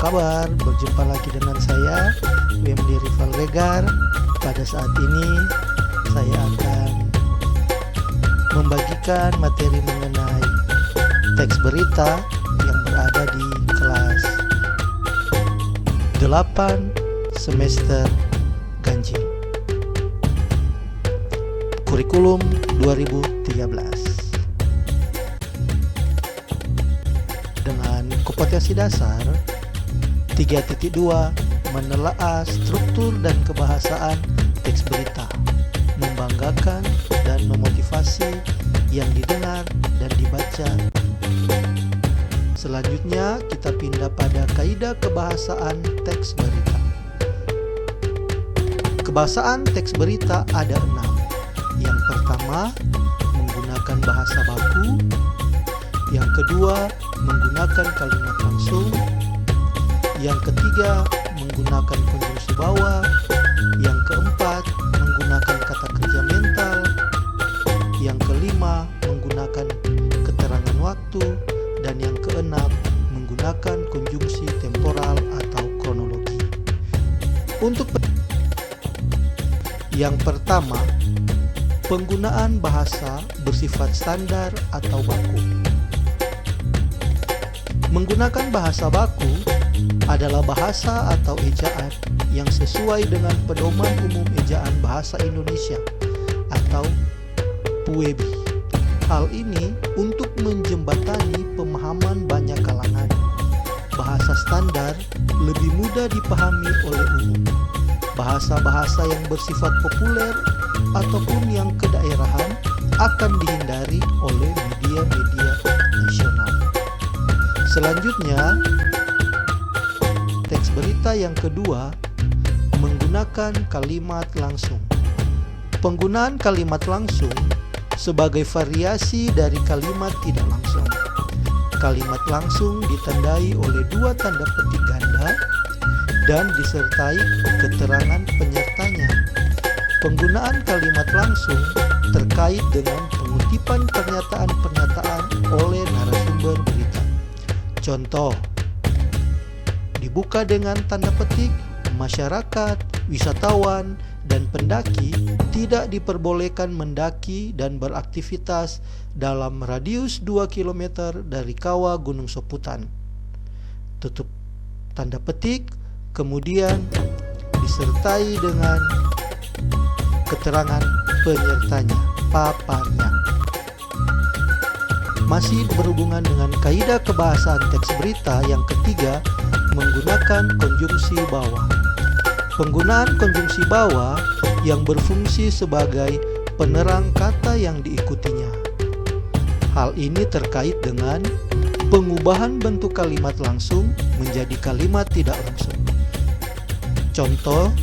kabar? Berjumpa lagi dengan saya, WMD Rival Regar. Pada saat ini saya akan membagikan materi mengenai teks berita yang berada di kelas 8 semester ganjil kurikulum 2013 dengan kompetensi dasar 3.2 menelaah struktur dan kebahasaan teks berita, membanggakan dan memotivasi yang didengar dan dibaca. Selanjutnya kita pindah pada kaidah kebahasaan teks berita. Kebahasaan teks berita ada 6. Yang pertama, menggunakan bahasa baku. Yang kedua, menggunakan kalimat langsung. Yang ketiga, menggunakan konjungsi bawah. Yang keempat, menggunakan kata kerja mental. Yang kelima, menggunakan keterangan waktu. Dan yang keenam, menggunakan konjungsi temporal atau kronologi. Untuk yang pertama, penggunaan bahasa bersifat standar atau baku. Menggunakan bahasa baku adalah bahasa atau ejaan yang sesuai dengan pedoman umum ejaan bahasa Indonesia atau PUEBI. Hal ini untuk menjembatani pemahaman banyak kalangan. Bahasa standar lebih mudah dipahami oleh umum. Bahasa-bahasa yang bersifat populer ataupun yang kedaerahan akan dihindari oleh media-media nasional. Selanjutnya, teks berita yang kedua, menggunakan kalimat langsung. Penggunaan kalimat langsung sebagai variasi dari kalimat tidak langsung. Kalimat langsung ditandai oleh 2 tanda petik ganda dan disertai keterangan penyertanya. Penggunaan kalimat langsung terkait dengan pengutipan pernyataan-pernyataan oleh narasumber berita. Contoh, dibuka dengan tanda petik, masyarakat, wisatawan, dan pendaki tidak diperbolehkan mendaki dan beraktivitas dalam radius 2 km dari kawah Gunung Soputan. Tutup tanda petik, kemudian disertai dengan keterangan penyertanya, paparnya. Masih berhubungan dengan kaidah kebahasaan teks berita yang ketiga, menggunakan konjungsi bawah. Penggunaan konjungsi bawah yang berfungsi sebagai penerang kata yang diikutinya. Hal ini terkait dengan pengubahan bentuk kalimat langsung menjadi kalimat tidak langsung. Contoh,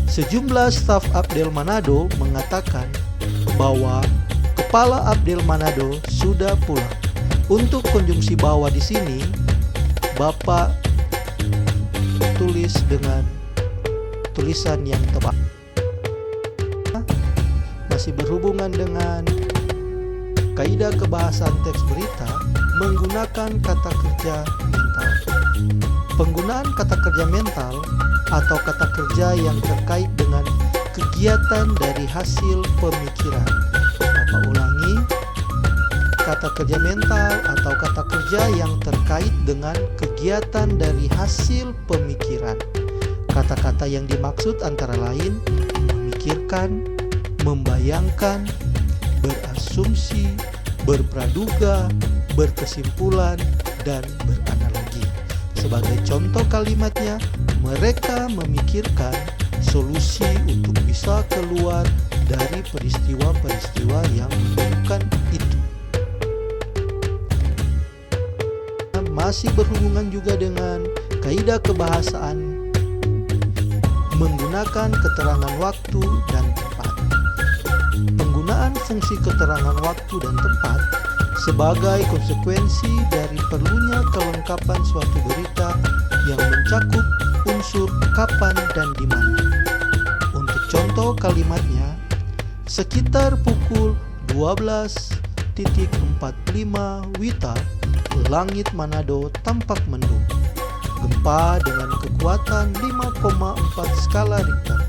sejumlah staf Apdel Manado mengatakan bahwa Kepala Apdel Manado sudah pulang. Untuk konjungsi bawah di sini, Bapak tulis dengan tulisan yang tepat. Masih berhubungan dengan kaidah kebahasaan teks berita, menggunakan kata kerja mental. Penggunaan kata kerja mental atau kata kerja yang terkait dengan kegiatan dari hasil pemikiran. Bapak ulangi, kata kerja mental atau kata kerja yang terkait dengan kegiatan dari hasil pemikiran. Kata-kata yang dimaksud antara lain memikirkan, membayangkan, berasumsi, berpraduga, berkesimpulan, dan beranalogi. Sebagai contoh kalimatnya, mereka memikirkan solusi untuk bisa keluar dari peristiwa-peristiwa yang menentukan itu. Masih berhubungan juga dengan kaidah kebahasaan menggunakan keterangan waktu dan tempat. Penggunaan fungsi keterangan waktu dan tempat sebagai konsekuensi dari perlunya kelengkapan suatu berita yang mencakup unsur kapan dan di mana. Untuk contoh kalimatnya, sekitar pukul 12.45 WITA, langit Manado tampak mendung. Gempa dengan kekuatan 5,4 skala Richter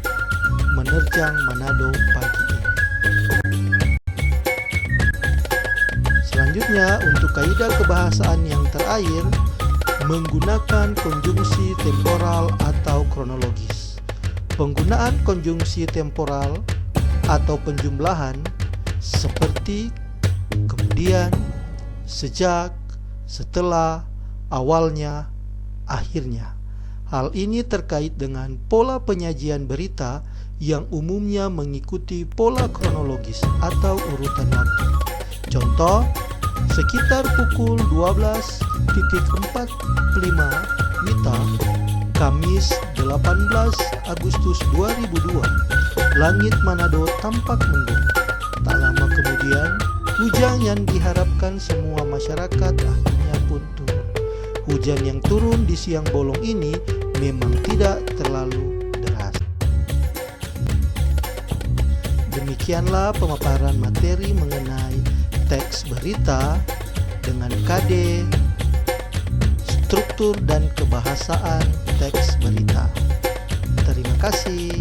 menerjang Manado pagi ini. Selanjutnya, untuk kaidah kebahasaan yang terakhir, menggunakan konjungsi temporal atau kronologis. Penggunaan konjungsi temporal atau penjumlahan seperti kemudian, sejak, setelah, awalnya, akhirnya. Hal ini terkait dengan pola penyajian berita yang umumnya mengikuti pola kronologis atau urutan waktu. Contoh, sekitar pukul 12.45 WITA, Kamis 18 Agustus 2002, langit Manado tampak mendung. Tak lama kemudian, hujan yang diharapkan semua masyarakat akhirnya pun turun. Hujan yang turun di siang bolong ini memang tidak terlalu deras. Demikianlah pemaparan materi mengenai teks berita dengan KD, struktur dan kebahasaan teks berita. Terima kasih.